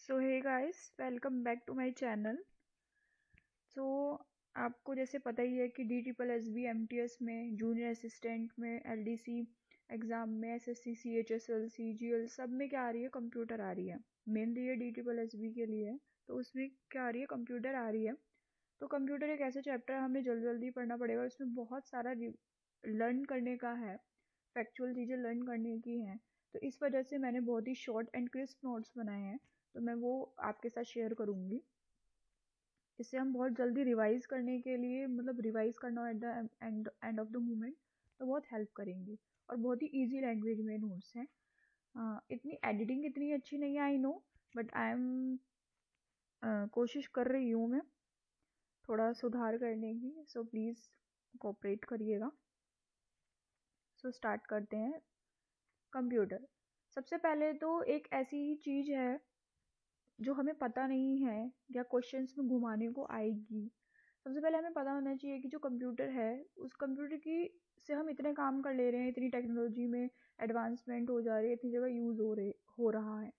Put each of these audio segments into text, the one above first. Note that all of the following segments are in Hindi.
So hey guys, welcome back to my channel. So आपको जैसे पता ही है कि DSSB MTS में जूनियर असिस्टेंट में LDC एग्ज़ाम में SSC CHSL CGL सब में क्या आ रही है, कंप्यूटर आ रही है। मेनली ये DSSB के लिए है, तो उसमें क्या आ रही है, कंप्यूटर आ रही है। तो कंप्यूटर एक ऐसा चैप्टर हमें जल्दी जल्दी पढ़ना पड़ेगा, उसमें बहुत सारा लर्न करने का है, फैक्चुअल चीज़ें लर्न करने की हैं। तो इस वजह से मैंने बहुत ही शॉर्ट एंड क्रिस्प नोट्स बनाए हैं, तो मैं वो आपके साथ शेयर करूँगी। इससे हम बहुत जल्दी रिवाइज करने के लिए, मतलब रिवाइज करना at the end of the moment, तो बहुत हेल्प करेंगी। और बहुत ही ईजी लैंग्वेज में नोट्स हैं। इतनी एडिटिंग इतनी अच्छी नहीं है, I know, but I am कोशिश कर रही हूँ मैं थोड़ा सुधार करने की। सो प्लीज़ कोऑपरेट करिएगा। सो स्टार्ट करते हैं। कंप्यूटर सबसे पहले तो एक ऐसी चीज़ है जो हमें पता नहीं है या क्वेश्चंस में घुमाने को आएगी। सबसे पहले हमें पता होना चाहिए कि जो कंप्यूटर है, उस कंप्यूटर की से हम इतने काम कर ले रहे हैं, इतनी टेक्नोलॉजी में एडवांसमेंट हो जा रही है, इतनी जगह यूज़ हो रहा है।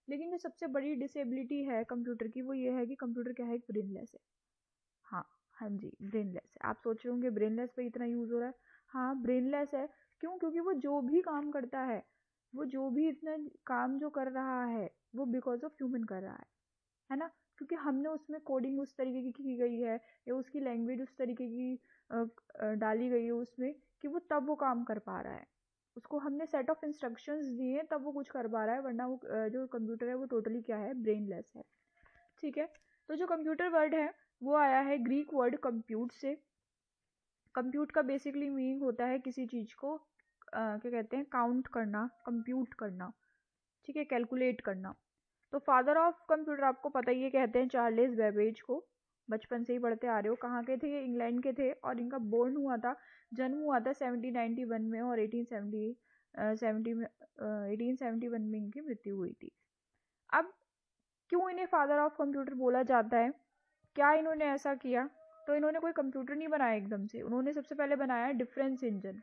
लेकिन जो सबसे बड़ी डिसेबिलिटी है कंप्यूटर की, वो ये है कि कंप्यूटर क्या है, एक ब्रेनलेस है। हाँ, हाँ जी, ब्रेनलेस है। आप सोच रहे होंगे ब्रेनलेस पे इतना यूज़ हो रहा है। हाँ, ब्रेनलेस है। क्यों? क्योंकि वो जो भी काम करता है, वो जो भी इतना काम जो कर रहा है, वो बिकॉज ऑफ ह्यूमन कर रहा है ना। क्योंकि हमने उसमें कोडिंग उस तरीके की गई है, या उसकी लैंग्वेज उस तरीके की डाली गई है उसमें, कि वो तब वो काम कर पा रहा है। उसको हमने सेट ऑफ इंस्ट्रक्शंस दिए तब वो कुछ कर पा रहा है, वरना वो जो कंप्यूटर है वो टोटली क्या है, ब्रेनलेस है। ठीक है। तो जो कंप्यूटर वर्ड है वो आया है ग्रीक वर्ड कंप्यूट से। कंप्यूट का बेसिकली मीनिंग होता है किसी चीज़ को क्या कहते हैं, काउंट करना, कंप्यूट करना। ठीक है, कैलकुलेट करना। तो फादर ऑफ कंप्यूटर आपको पता ही है, कहते हैं चार्ल्स बेबेज को। बचपन से ही पढ़ते आ रहे हो। कहाँ के थे ये? इंग्लैंड के थे, और इनका जन्म हुआ था 1791 में, और 1871 में इनकी मृत्यु हुई थी। अब क्यों इन्हें फादर ऑफ कंप्यूटर बोला जाता है? क्या इन्होंने ऐसा किया? तो इन्होंने कोई कंप्यूटर नहीं बनाया एकदम से, उन्होंने सबसे पहले बनाया डिफरेंस इंजन।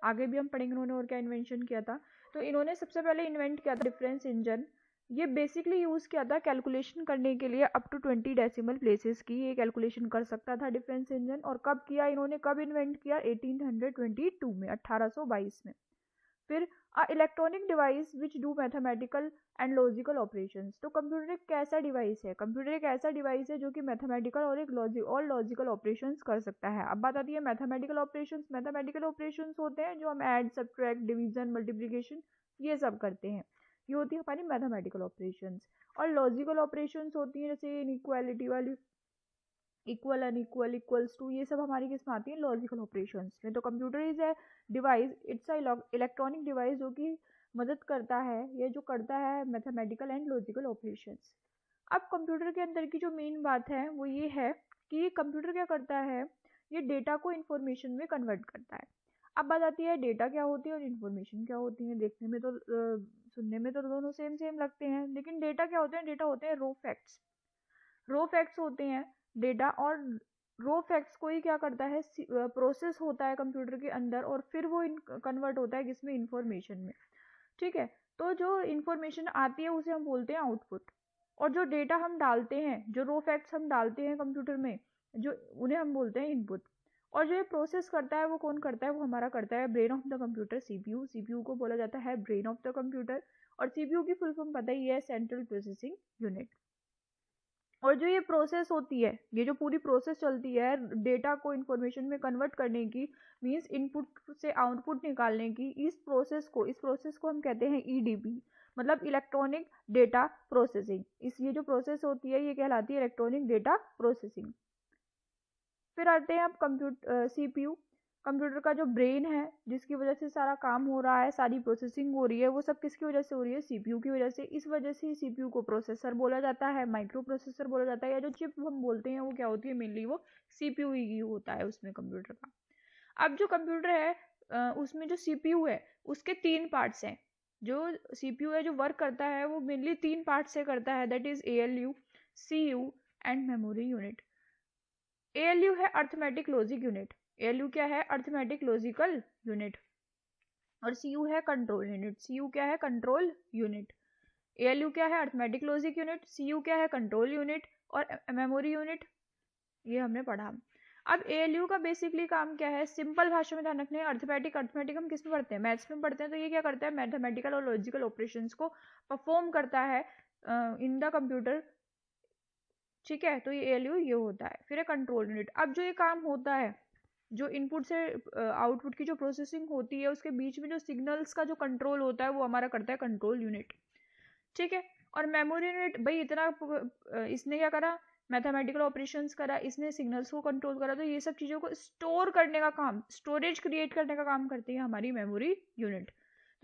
आगे भी हम पढ़ेंगे उन्होंने और क्या इन्वेंशन किया था। तो इन्होंने सबसे पहले इन्वेंट किया था डिफरेंस इंजन। ये बेसिकली यूज़ किया था कैलकुलेशन करने के लिए, अप टू 20 डेसिमल प्लेसेस की ये कैलकुलेशन कर सकता था डिफरेंस इंजन। और कब किया इन्होंने, कब इन्वेंट किया? 1822 में, 1822 में। फिर electronic device which do mathematical and logical operations. तो कंप्यूटर एक कैसा डिवाइस है? कंप्यूटर एक ऐसा डिवाइस है जो कि मैथमेटिकल और लॉजिकल ऑपरेशंस कर सकता है। अब बात आती है मैथमेटिकल ऑपरेशंस। मैथमेटिकल ऑपरेशंस होते हैं जो हम ऐड, सब्ट्रैक्ट, डिवीजन, मल्टीप्लिकेशन ये सब करते हैं, ये होती है हमारी मैथमेटिकल ऑपरेशंस। और लॉजिकल ऑपरेशंस होती हैं जैसे इनइक्वालिटी वाली, इक्वल, अनइक्वल, इक्वल्स टू, ये सब हमारी किस में आती है? लॉजिकल ऑपरेशंस में। तो computer is a device, it's a electronic device जो कि मदद करता है, ये जो करता है मैथमेटिकल एंड लॉजिकल ऑपरेशंस। अब कंप्यूटर के अंदर की जो मेन बात है वो ये है कि ये कंप्यूटर क्या करता है, ये डेटा को इंफॉर्मेशन में कन्वर्ट करता है। अब बात आती है डेटा क्या होती है और इन्फॉर्मेशन क्या होती है। देखने में तो सुनने में तो दोनों सेम सेम लगते हैं, लेकिन डेटा क्या होते हैं? डेटा होते हैं रो फैक्ट्स। रो फैक्ट्स होते हैं डेटा, और रो फैक्ट्स को ही क्या करता है, प्रोसेस होता है कंप्यूटर के अंदर, और फिर वो कन्वर्ट होता है किसमें? इंफॉर्मेशन में। ठीक है। तो जो इंफॉर्मेशन आती है उसे हम बोलते हैं आउटपुट, और जो डेटा हम डालते हैं, जो रो फैक्ट्स हम डालते हैं कंप्यूटर में, जो उन्हें हम बोलते हैं इनपुट। और जो ये प्रोसेस करता है वो कौन करता है? वो हमारा करता है brain of the computer, CPU. CPU को बोला जाता है ब्रेन ऑफ द कंप्यूटर। और सीपीयू की फुल फॉर्म पता ही है, सेंट्रल प्रोसेसिंग यूनिट। और जो ये प्रोसेस होती है, ये जो पूरी प्रोसेस चलती है डेटा को इंफॉर्मेशन में कन्वर्ट करने की, मींस इनपुट से आउटपुट निकालने की, इस प्रोसेस को हम कहते हैं ईडीपी, मतलब इलेक्ट्रॉनिक डेटा प्रोसेसिंग। ये जो प्रोसेस होती है ये कहलाती है इलेक्ट्रॉनिक डेटा प्रोसेसिंग। फिर आते हैं अब सीपीयू, कंप्यूटर का जो ब्रेन है, जिसकी वजह से सारा काम हो रहा है, सारी प्रोसेसिंग हो रही है, वो सब किसकी वजह से हो रही है? सीपीयू की वजह से। इस वजह से सीपीयू को प्रोसेसर बोला जाता है, माइक्रो प्रोसेसर बोला जाता है, या जो चिप हम बोलते हैं वो क्या होती है? मेनली वो सीपीयू ही होता है उसमें कंप्यूटर का। अब जो कंप्यूटर है उसमें जो सीपीयू है उसके 3 पार्ट्स हैं। जो सीपीयू है जो वर्क करता है वो मेनली 3 पार्ट से करता है, that is ALU, CU and memory unit. ALU है अर्थमेटिक लॉजिक यूनिट। एएलयू क्या है? Arithmetic logical unit. और सीयू है कंट्रोल यूनिट। सीयू क्या है? Control unit. ALU क्या है, अर्थमेटिक लॉजिक यूनिट, CU क्या है, कंट्रोल यूनिट, और मेमोरी यूनिट, ये हमने पढ़ा। अब ALU का बेसिकली काम क्या है, सिंपल भाषा में ध्यान रखने, अर्थमेटिक हम किस में पढ़ते हैं, मैथ्स में पढ़ते हैं। तो ये क्या करता है, मैथमेटिकल और लॉजिकल ऑपरेशंस को परफॉर्म करता है इन द कंप्यूटर, ठीक है। तो ये ALU ये होता है। फिर है कंट्रोल यूनिट। अब जो ये काम होता है, जो इनपुट से आउटपुट की जो प्रोसेसिंग होती है, उसके बीच में जो सिग्नल्स का जो कंट्रोल होता है, वो हमारा करता है कंट्रोल यूनिट, ठीक है। और मेमोरी यूनिट, भाई इतना इसने क्या करा, मैथमेटिकल ऑपरेशंस करा, इसने सिग्नल्स को कंट्रोल करा, तो ये सब चीज़ों को स्टोर करने का काम, स्टोरेज क्रिएट करने का काम करती है हमारी मेमोरी यूनिट।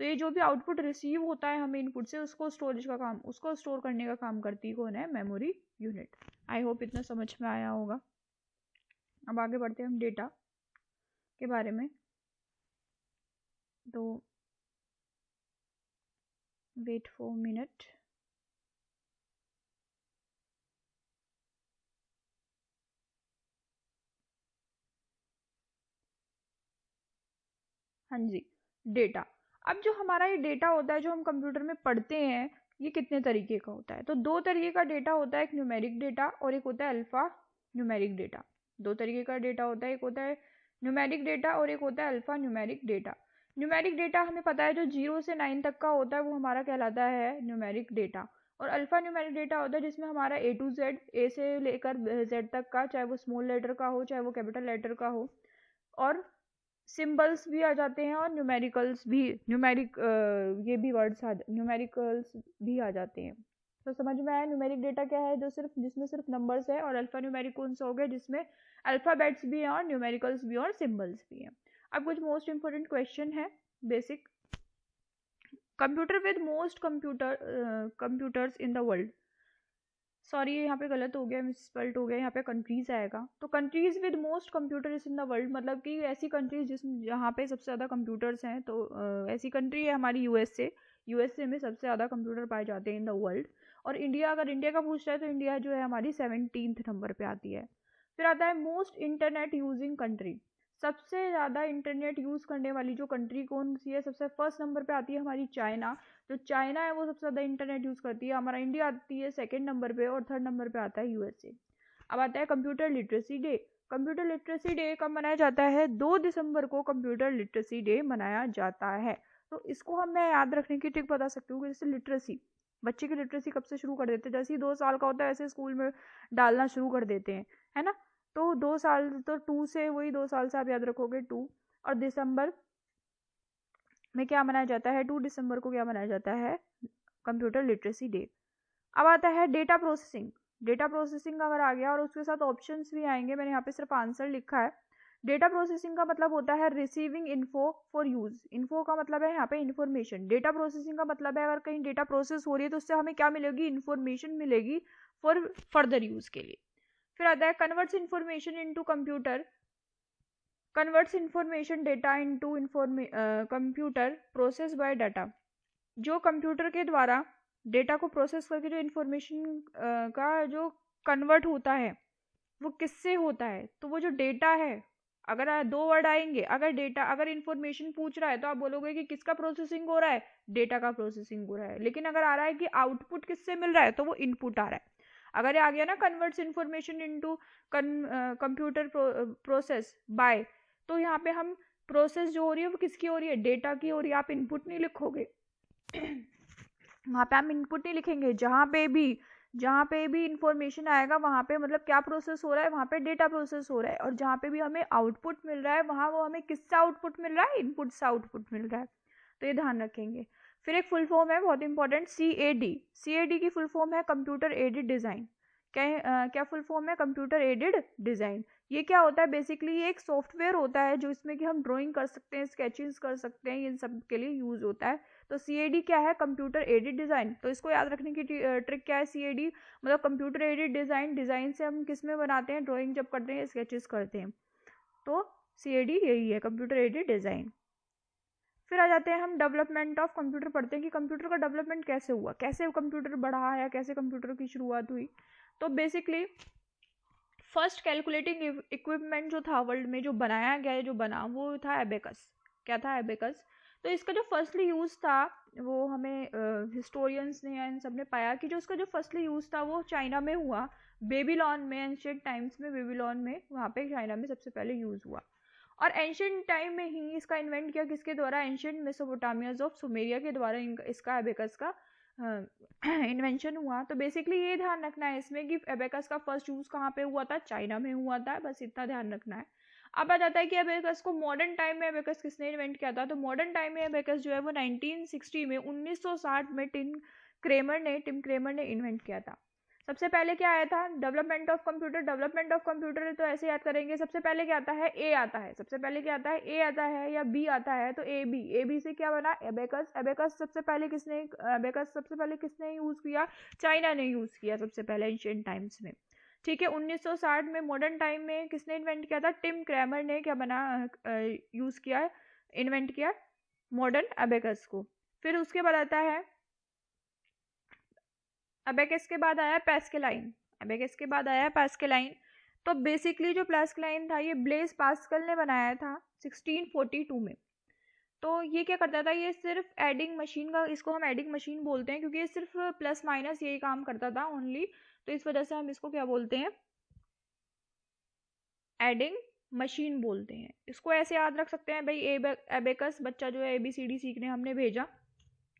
तो ये जो भी आउटपुट रिसीव होता है हमें इनपुट से, उसको स्टोरेज का काम, उसको स्टोर करने का काम करती है कौन है, मेमोरी यूनिट। आई होप इतना समझ में आया होगा। अब आगे बढ़ते हैं हम डेटा के बारे में। तो वेट फॉर मिनट। हाँ जी, डेटा। अब जो हमारा ये डेटा होता है जो हम कंप्यूटर में पढ़ते हैं, ये कितने तरीके का होता है। तो दो तरीके का डेटा होता है, एक न्यूमेरिक डेटा और एक होता है अल्फा न्यूमेरिक डेटा। दो तरीके का डेटा होता है, एक होता है न्यूमेरिक डेटा और एक होता है alpha numeric data. Numeric data हमें पता है जो 0 से 9 तक का होता है वो हमारा कहलाता है न्यूमेरिक डेटा। और अल्फा न्यूमेरिक डेटा होता है जिसमें हमारा A to Z, A से लेकर Z तक का, चाहे वो स्मॉल लेटर का हो चाहे वो कैपिटल लेटर का हो, और सिंबल्स भी आ जाते हैं और न्यूमेरिकल्स भी, ये भी वर्ड्स न्यूमेरिकल्स भी आ जाते हैं। तो समझ में आया न्यूमेरिक डेटा क्या है, जो सिर्फ जिसमें सिर्फ नंबर्स है। और अल्फा न्यूमेरिक कौन सा हो गया, जिसमें अल्फाबेट्स भी हैं और न्यूमेरिकल्स भी हैं और सिंबल्स भी हैं। अब कुछ मोस्ट इंपोर्टेंट क्वेश्चन है basic. Computer with most computers in the world, sorry यहाँ पे गलत हो गया, मिसस्पेल्ड हो गया, यहाँ पे कंट्रीज आएगा। तो countries with most computers in the world, मतलब कि ऐसी कंट्रीज जहाँ पे सबसे ज़्यादा कंप्यूटर्स हैं। तो ऐसी कंट्री है हमारी यूएसए में सबसे ज़्यादा कंप्यूटर पाए जाते हैं इन द वर्ल्ड। और इंडिया, अगर इंडिया का पूछ रहा है तो इंडिया जो है हमारी 17th नंबर पे आती है। फिर आता है मोस्ट इंटरनेट यूजिंग कंट्री, सबसे ज़्यादा इंटरनेट यूज़ करने वाली जो कंट्री कौन सी है, सबसे फर्स्ट नंबर पे आती है हमारी चाइना। जो चाइना है वो सबसे ज़्यादा इंटरनेट यूज़ करती है। हमारा इंडिया आती है सेकंड नंबर पे और थर्ड नंबर पे आता है यूएसए। अब आता है computer literacy day. Computer literacy day कब मनाया जाता है, 2 दिसंबर को कंप्यूटर लिटरेसी डे मनाया जाता है। तो इसको हम मैं याद रखने की ट्रिक बता सकती हूँ कि जैसे लिटरेसी, बच्चे की लिटरेसी कब से शुरू कर देते हैं, जैसे ही 2 साल का होता है वैसे स्कूल में डालना शुरू कर देते हैं, है ना। तो 2 साल, तो 2 से, वही 2 साल से आप याद रखोगे 2। और दिसंबर में क्या मनाया जाता है, 2 दिसंबर को क्या मनाया जाता है, कंप्यूटर लिटरेसी डे। अब आता है डेटा प्रोसेसिंग। डेटा प्रोसेसिंग अगर आ गया और उसके साथ ऑप्शंस भी आएंगे, मैंने यहाँ पे सिर्फ आंसर लिखा है। डेटा प्रोसेसिंग का मतलब होता है receiving info for use. Info का मतलब है यहाँ पे इन्फॉर्मेशन। डेटा प्रोसेसिंग का मतलब है अगर कहीं डेटा प्रोसेस हो रही है तो उससे हमें क्या मिलेगी, इन्फॉर्मेशन मिलेगी फॉर फर्दर यूज के लिए। फिर आता है converts information into computer, converts information data into computer process by data. जो कंप्यूटर के द्वारा डेटा को प्रोसेस करके जो इन्फॉर्मेशन का जो कन्वर्ट होता है वो किससे होता है, तो वो जो डेटा है, अगर 2 वर्ड आएंगे, अगर डेटा, अगर इन्फॉर्मेशन पूछ रहा है तो आप बोलोगे कि किसका प्रोसेसिंग हो रहा है, डेटा का प्रोसेसिंग हो रहा है। लेकिन अगर आ रहा है कि आउटपुट किससे मिल रहा है, तो वो इनपुट आ रहा है। अगर आ गया ना converts information into computer process by, तो यहाँ पे हम प्रोसेस जो हो रही है वो किसकी हो रही है, डेटा की हो रही है। आप इनपुट नहीं लिखोगे वहाँ पे हम इनपुट नहीं लिखेंगे। जहाँ पे भी इंफॉर्मेशन आएगा वहाँ पे मतलब क्या प्रोसेस हो रहा है, वहाँ पे डेटा प्रोसेस हो रहा है। और जहाँ पे भी हमें आउटपुट मिल रहा है वहाँ वो हमें किससे आउटपुट मिल रहा है, इनपुट से आउटपुट मिल रहा है। तो ये ध्यान रखेंगे। फिर एक फुल फॉर्म है बहुत इंपॉर्टेंट, CAD की फुल फॉर्म है कंप्यूटर एडेड डिज़ाइन। क्या फुल फॉर्म है, कंप्यूटर एडेड डिज़ाइन। ये क्या होता है, बेसिकली ये एक सॉफ्टवेयर होता है जो इसमें कि हम ड्राइंग कर सकते हैं, स्केचिंग्स कर सकते हैं, इन सब के लिए यूज होता है। तो CAD क्या है, कंप्यूटर एडेड डिज़ाइन। तो इसको याद रखने की ट्रिक क्या है, CAD मतलब कंप्यूटर एडेड डिज़ाइन। डिज़ाइन से हम किस में बनाते हैं, ड्राइंग जब करते हैं, स्केचेस करते हैं, तो CAD यही है, कंप्यूटर एडेड डिज़ाइन। फिर आ जाते हैं हम डेवलपमेंट ऑफ कंप्यूटर, पढ़ते हैं कि कंप्यूटर का डेवलपमेंट कैसे हुआ, कैसे कंप्यूटर बढ़ा या कैसे कंप्यूटर की शुरुआत हुई। तो बेसिकली फर्स्ट कैलकुलेटिंग इक्विपमेंट जो था वर्ल्ड में, जो बनाया गया है, जो बना वो था एबेकस। क्या था, एबेकस। तो इसका जो फर्स्टली यूज़ था वो हमें हिस्टोरियंस ने या इन सब ने पाया कि जो इसका जो फर्स्टली यूज़ था वो चाइना में हुआ, बेबीलोन में, एंशिएंट टाइम्स में बेबीलोन में, वहाँ पे चाइना में सबसे पहले यूज़ हुआ। और एंशिएंट टाइम में ही इसका इन्वेंट किया किसके द्वारा, एंशिएंट मेसोपोटामियाज ऑफ सुमेरिया के द्वारा इसका एबेकस का इन्वेंशन हुआ। तो बेसिकली ये ध्यान रखना है इसमें कि एबेकस का फर्स्ट यूज़ कहाँ पे हुआ था, चाइना में हुआ था, बस इतना ध्यान रखना है। अब आ जाता है कि एबेकस को मॉडर्न टाइम में एबेकस किसने इन्वेंट किया था। तो मॉडर्न टाइम में एबेकस जो है वो 1960 में 1960 में टिम क्रेमर ने इन्वेंट किया था। सबसे पहले क्या आया था, डेवलपमेंट ऑफ कंप्यूटर। तो ऐसे याद करेंगे, सबसे पहले क्या आता है, ए आता है, सबसे पहले क्या आता है, ए आता है या बी आता है, तो ए बी से क्या बना, एबेकस। एबेकस सबसे पहले किसने यूज किया, चाइना ने यूज किया सबसे पहले एंशिएंट टाइम्स में। ठीक है, 1960 में मॉडर्न टाइम में किसने इन्वेंट किया था, टिम क्रैमर ने क्या बना यूज किया, इन्वेंट किया मॉडर्न एबेकस को। फिर उसके बाद आता है एबेकस के बाद आया पैस्केलाइन। तो बेसिकली जो पैस्केलाइन था ये ब्लेज पास्कल ने बनाया था 1642 में। तो ये क्या करता था, ये सिर्फ एडिंग मशीन का, इसको हम एडिंग मशीन बोलते हैं क्योंकि ये सिर्फ प्लस माइनस यही काम करता था ओनली, तो इस वजह से हम इसको क्या बोलते हैं, एडिंग मशीन बोलते हैं। इसको ऐसे याद रख सकते हैं भाई, एबेकस बच्चा जो है ABCD सीखने हमने भेजा,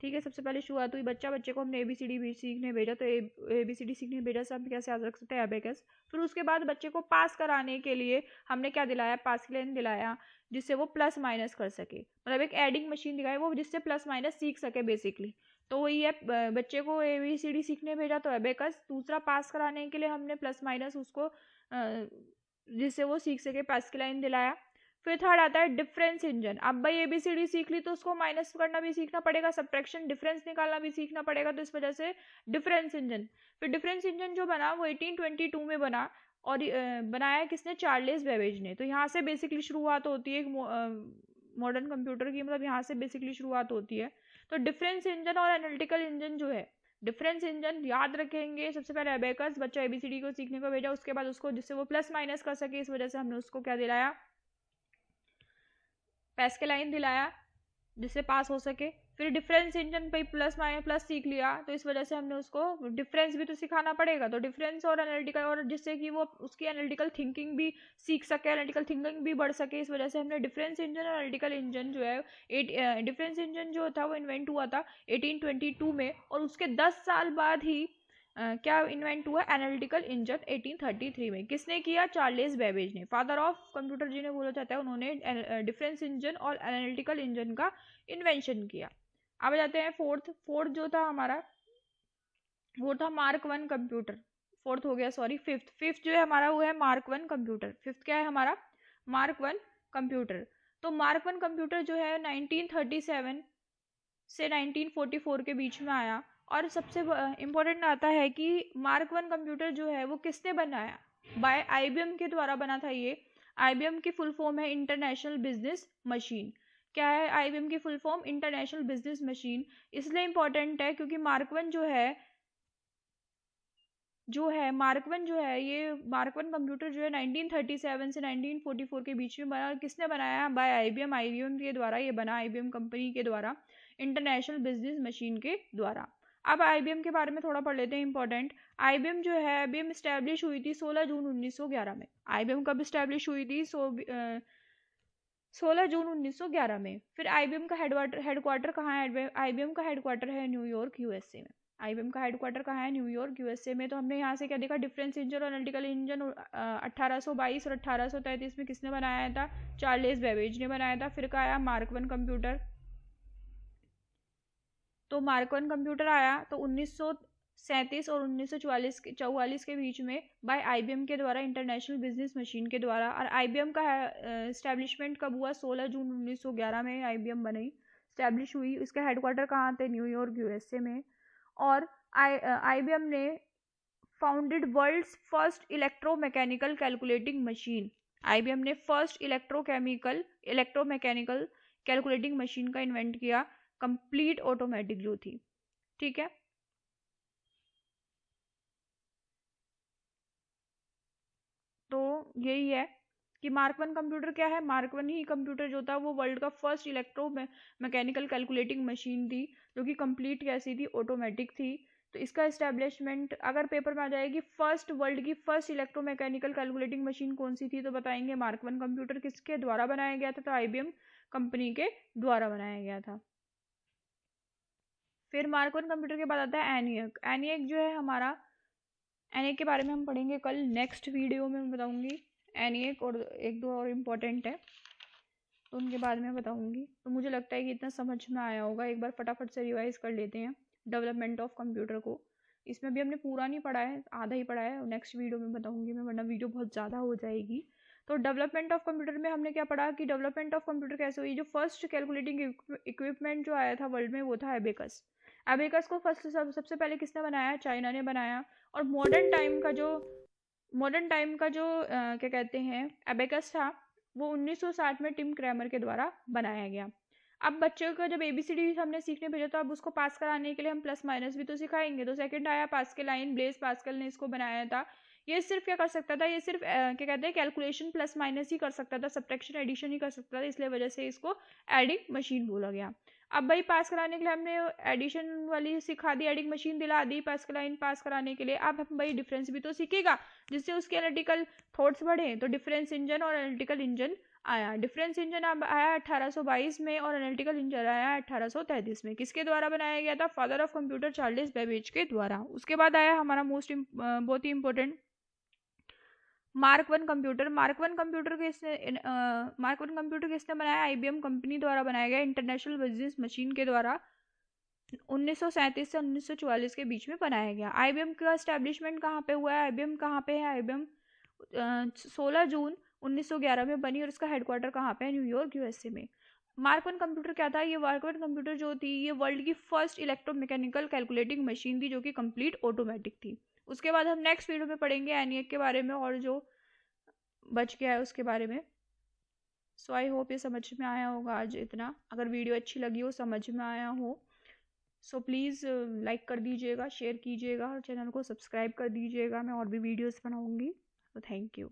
ठीक है, सबसे पहले शुरुआत हुई बच्चे को हमने ABCD सीखने भेजा, तो ABCD सीखने भेजा से हम कैसे याद रख सकते हैं, एबेकस। फिर उसके बाद बच्चे को पास कराने के लिए हमने क्या दिलाया, पास्केलाइन दिलाया, जिससे वो प्लस माइनस कर सके, मतलब एक एडिंग मशीन दिखाई वो जिससे प्लस माइनस सीख सके बेसिकली। तो वही है, बच्चे को ABCD सीखने भेजा तो एबेकस, दूसरा पास कराने के लिए हमने प्लस माइनस उसको जिससे वो सीख सके, पास्केलाइन दिलाया। फिर थर्ड आता है डिफरेंस इंजन। अब भाई ABCD सीख ली तो उसको माइनस करना भी सीखना पड़ेगा, सब्ट्रैक्शन डिफरेंस निकालना भी सीखना पड़ेगा, तो इस वजह से डिफरेंस इंजन। फिर डिफरेंस इंजन जो बना वो 1822 में बना, और बनाया किसने, चार्ल्स बेबेज ने। तो यहाँ से बेसिकली शुरुआत होती है मॉडर्न कंप्यूटर की, मतलब यहाँ से बेसिकली शुरुआत होती है। तो डिफरेंस इंजन और एनालिटिकल इंजन जो है, डिफरेंस इंजन याद रखेंगे, सबसे पहले एबेकस, बच्चा ABCD को सीखने को भेजा, उसके बाद उसको जिससे वो प्लस माइनस कर सके, इस वजह से हमने उसको क्या दिलाया, पैस्केलाइन दिलाया, जिससे पास हो सके। फिर डिफरेंस इंजन पे प्लस माइनस प्लस सीख लिया, तो इस वजह से हमने उसको डिफरेंस भी तो सिखाना पड़ेगा, तो डिफरेंस और एनालिटिकल, और जिससे कि वो उसकी एनालिटिकल थिंकिंग भी सीख सके, एनालिटिकल थिंकिंग भी बढ़ सके, इस वजह से हमने डिफरेंस इंजन और एनालिटिकल इंजन जो है, डिफरेंस इंजन जो था वो इन्वेंट हुआ था 1822 में, और उसके 10 साल बाद ही क्या इन्वेंट हुआ, एनालिटिकल इंजन 1833 में। किसने किया, चार्ल्स बेबेज ने, फादर ऑफ कंप्यूटर जिन्हें बोला जाता है, उन्होंने डिफरेंस इंजन और एनालिटिकल इंजन का इन्वेंशन किया। अब जाते हैं फोर्थ जो था हमारा वो था मार्क 1 कंप्यूटर। फोर्थ हो गया, सॉरी, फिफ्थ जो है हमारा वो है मार्क 1 कंप्यूटर। फिफ्थ क्या है हमारा, मार्क 1 कंप्यूटर। तो मार्क 1 कंप्यूटर जो है 1937 से 1944 के बीच में आया, और सबसे इम्पोर्टेंट आता है कि मार्क 1 कंप्यूटर जो है वो किसने बनाया, बाय IBM के द्वारा बना था ये। IBM की फुल फॉर्म है इंटरनेशनल बिजनेस मशीन। क्या है IBM की full form, international business machine. इसलिए इम्पोर्टेंट है क्योंकि मार्क 1 जो है ये मार्क 1 कंप्यूटर जो है 1937 से 1944 के बीच में बना। किसने बनाया, बाय IBM के द्वारा ये बना, IBM कंपनी के द्वारा, इंटरनेशनल बिजनेस मशीन के द्वारा। अब IBM के बारे में थोड़ा पढ़ लेते हैं, इंपॉर्टेंट। IBM जो है, IBM स्टैब्लिश हुई थी 16 जून 1911 में। IBM कब स्टैब्लिश हुई थी, 16 जून 1911 में। फिर IBM का हेडक्वार्टर कहाँ है, IBM का हेडक्वार्टर है न्यूयॉर्क USA में। IBM का हेडक्वार्टर कहाँ है, न्यूयॉर्क USA में। तो हमने यहाँ से क्या देखा, डिफरेंस इंजन और एनालिटिकल इंजन 1822 और 1833 में किसने बनाया था, चार्ल्स बेबेज ने बनाया था। फिर का आया मार्क 1 कंप्यूटर। तो मार्क 1 कंप्यूटर आया तो 1937 और 1944 के बीच में बाय IBM के द्वारा, इंटरनेशनल बिजनेस मशीन के द्वारा। और IBM का एस्टेब्लिशमेंट कब हुआ, 16 जून 1911 में IBM बनी, स्टैब्लिश हुई। इसका हेडक्वार्टर कहाँ थे, न्यूयॉर्क USA में। और IBM ने founded world's first electromechanical calculating machine. IBM ने फर्स्ट इलेक्ट्रोमैकेनिकल कैलकुलेटिंग मशीन का इन्वेंट किया, कंप्लीट ऑटोमेटिक जो थी, ठीक है। तो यही है कि मार्क 1 कंप्यूटर क्या है। मार्क 1 ही कंप्यूटर जो था वो वर्ल्ड का first electro mechanical calculating machine थी, जो कि कंप्लीट कैसी थी, ऑटोमेटिक थी। तो इसका एस्टेब्लिशमेंट अगर पेपर में आ जाएगी, फर्स्ट वर्ल्ड की first electro mechanical calculating machine कौन सी थी, तो बताएंगे मार्क 1 कंप्यूटर। किसके द्वारा बनाया गया था, तो IBM कंपनी के द्वारा बनाया गया था। फिर मार्क 1 कंप्यूटर के बाद आता है ENIAC। ENIAC जो है हमारा, ENIAC के बारे में हम पढ़ेंगे कल नेक्स्ट वीडियो में, मैं बताऊंगी ENIAC, और एक दो और इम्पोर्टेंट है तो उनके बारे में बताऊंगी। तो मुझे लगता है कि इतना समझ में आया होगा, एक बार फटाफट से रिवाइज कर लेते हैं डेवलपमेंट ऑफ कंप्यूटर को। इसमें भी हमने पूरा नहीं पढ़ा है, आधा ही पढ़ा है, नेक्स्ट वीडियो में बताऊंगी मैं, वरना वीडियो बहुत ज़्यादा हो जाएगी। तो डेवलपमेंट ऑफ कंप्यूटर में हमने क्या पढ़ा कि डेवलपमेंट ऑफ कंप्यूटर कैसे हुई। जो फर्स्ट कैलकुलेटिंग इक्विपमेंट जो आया था वर्ल्ड में वो था एबेकस। एबेकस को सबसे पहले किसने बनाया, चाइना ने बनाया। और मॉडर्न टाइम का जो क्या कहते हैं एबेकस था, वो 1960 में टिम क्रैमर के द्वारा बनाया गया। अब बच्चों को जब ABCD हमने सीखने भेजा, तो अब उसको पास कराने के लिए हम प्लस माइनस भी तो सिखाएंगे। तो सेकंड आया पास्कल लाइन, ब्लेज पास्कल ने इसको बनाया था। ये सिर्फ क्या कर सकता था, ये सिर्फ क्या कहते हैं कैलकुलेशन प्लस माइनस ही कर सकता था, सब्ट्रैक्शन एडिशन ही कर सकता था, इसलिए वजह से इसको एडिंग मशीन बोला गया। अब भाई पास कराने के लिए हमने एडिशन वाली सिखा दी, एडिंग मशीन दिला दी पास्कल लाइन पास कराने के लिए। अब हम भाई डिफरेंस भी तो सीखेगा, जिससे उसके एनालिटिकल थॉट्स बढ़े। तो डिफरेंस इंजन और एनालिटिकल इंजन आया। डिफरेंस इंजन अब आया 1822 में, और एनालिटिकल इंजन आया 1833 में। किसके द्वारा बनाया गया था, father of computer Charles Babbage के द्वारा। उसके बाद आया हमारा बहुत ही important mark 1 computer. Mark 1 computer किसने बनाया, IBM कंपनी द्वारा बनाया गया, इंटरनेशनल बिजनेस मशीन के द्वारा 1937 से 1944 के बीच में बनाया गया। IBM का एस्टेब्लिशमेंट कहाँ पे हुआ है, IBM कहाँ पे है, IBM 16 जून 1911 में बनी, और इसका हेडक्वार्टर कहाँ पे है, न्यूयॉर्क USA में। मार्क 1 कंप्यूटर क्या था, ये मार्क 1 कंप्यूटर जो थी ये वर्ल्ड की फर्स्ट इलेक्ट्रोमैकेनिकल कैलकुलेटिंग मशीन थी, जो कि कंप्लीट ऑटोमेटिक थी। उसके बाद हम नेक्स्ट वीडियो में पढ़ेंगे ENIAC के बारे में, और जो बच गया है उसके बारे में। सो आई होप ये समझ में आया होगा आज इतना। अगर वीडियो अच्छी लगी हो, समझ में आया हो, सो प्लीज़ लाइक कर दीजिएगा, शेयर कीजिएगा, और चैनल को सब्सक्राइब कर दीजिएगा। मैं और भी वीडियोस बनाऊंगी। तो थैंक यू।